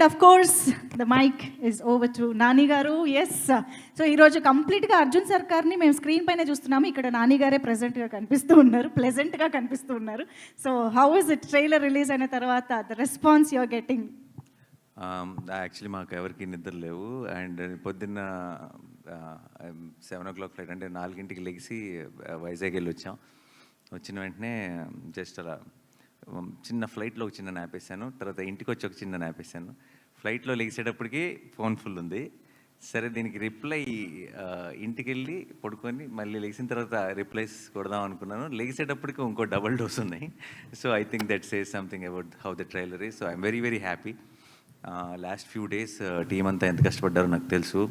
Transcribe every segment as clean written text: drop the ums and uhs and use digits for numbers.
of course, the mic is over to Nani Garu. Yes. So ఈరోజు కంప్లీట్గా అర్జున్ సర్కార్ని మేము screen పైన చూస్తున్నాము. ఇక్కడ నాని గారే ప్రెజెంట్గా కనిపిస్తూ ఉన్నారు, ప్లెజెంట్గా కనిపిస్తూ ఉన్నారు. So how is it trailer release అయిన తర్వాత the response you're getting? Actually మాకు ఎవరికి నిద్ర లేవు. అండ్ పొద్దున్న 7 o'clock ఫ్లైట్, అంటే 4 లెగిసి వైజాగ్ వెళ్ళి వచ్చాం. వచ్చిన వెంటనే జస్ట్ అలా చిన్న ఫ్లైట్లో ఒక చిన్న నాప్ వేసాను. తర్వాత ఇంటికి వచ్చి ఒక చిన్న నాప్ వేసాను. ఫ్లైట్లో లెగిసేటప్పటికి ఫోన్ ఫుల్ ఉంది. సరే దీనికి రిప్లై ఇంటికి వెళ్ళి పడుకొని మళ్ళీ లెగిసిన తర్వాత రిప్లైస్ కొడదాం అనుకున్నాను. లెగిసేటప్పటికి ఇంకో డబుల్ డోస్ ఉన్నాయి. So I think that says something about how the trailer is. So I'm very very happy. Last few days team అంతా ఎంత కష్టపడ్డారో నాకు తెలుసు.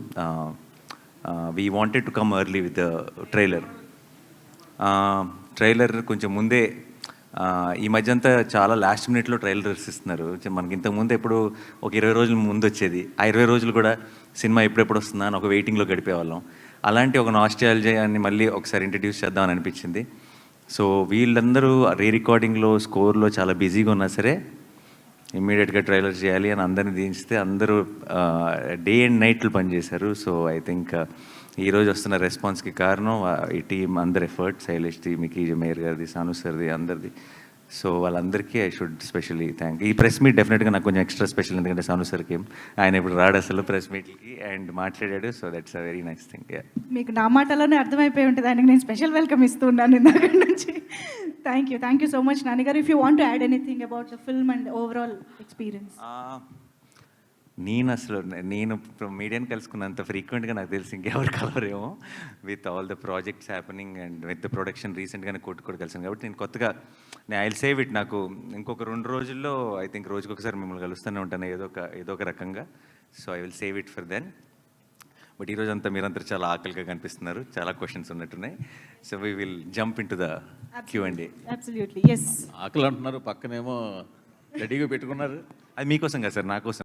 We wanted to come early with trailer కొంచెం ముందే. ఈ మధ్య అంతా చాలా లాస్ట్ మినిట్లో ట్రైలర్స్ ఇస్తున్నారు. మనకి ఇంతకుముందు ఎప్పుడు ఒక 20 రోజుల ముందు వచ్చేది. ఆ 20 రోజులు కూడా సినిమా ఎప్పుడెప్పుడు వస్తుందా అని ఒక వెయిటింగ్లో గడిపేవాళ్ళం. అలాంటి ఒక నాస్టాల్జియాని మళ్ళీ ఒకసారి ఇంట్రడ్యూస్ చేద్దామని అనిపించింది. సో వీళ్ళందరూ రీ రికార్డింగ్లో, స్కోర్లో చాలా బిజీగా ఉన్నా సరే ఇమ్మీడియట్గా ట్రైలర్ చేయాలి అని అందరిని దించితే అందరూ డే అండ్ నైట్లు పనిచేశారు. సో ఐ థింక్ ఈరోజు వస్తున్న రెస్పాన్స్కి కారణం ఈ టీం అందరి effort, Shailesh the, Mickey mayor గారిది, సాను సార్ది, అందరిది. సో వాళ్ళందరికీ ఐ షుడ్ స్పెషల్లీ థ్యాంక్. ఈ ప్రెస్ మీట్ డెఫినెట్గా నాకు కొంచెం ఎక్స్ట్రా స్పెషల్, ఎందుకంటే సాను సార్కి ఆయన ఇప్పుడు రాడు అసలు ప్రెస్ మీట్కి, అండ్ మాట్లాడాడు. So that's a very nice thing. మీకు నా మాటలోనే అర్థమైపోయి ఉంటుంది, ఆయనకి నేను స్పెషల్ వెల్కమ్ ఇస్తూ ఉన్నాను ఇందాక నుంచి. Thank you so much Nani garu. If you want to add anything about the film and overall experience? నేను మీడియాని కలుసుకున్నంత ఫ్రీక్వెంట్గా నాకు తెలిసి ఇంకెవరు కలవరేమో, with all the projects happening and with the production. రీసెంట్గానే కూడా కలిసాను కాబట్టి నేను కొత్తగా ఐ విల్ సేవ్ ఇట్. నాకు ఇంకొక 2 రోజుల్లో ఐ థింక్ రోజుకొకసారి మిమ్మల్ని కలుస్తూనే ఉంటాను ఏదో ఒక రకంగా. So I will save it for then. But ఈరోజు అంతా మీరంతా చాలా ఆకలిగా కనిపిస్తున్నారు, చాలా క్వశ్చన్స్ ఉన్నట్టున్నాయి. So we will jump in to the Q&A. Absolutely, yes. ఆకలి అంటున్నారు, పక్కనేమో రెడీగా పెట్టుకున్నారు. అది మీకోసం కదా సార్, నా కోసం.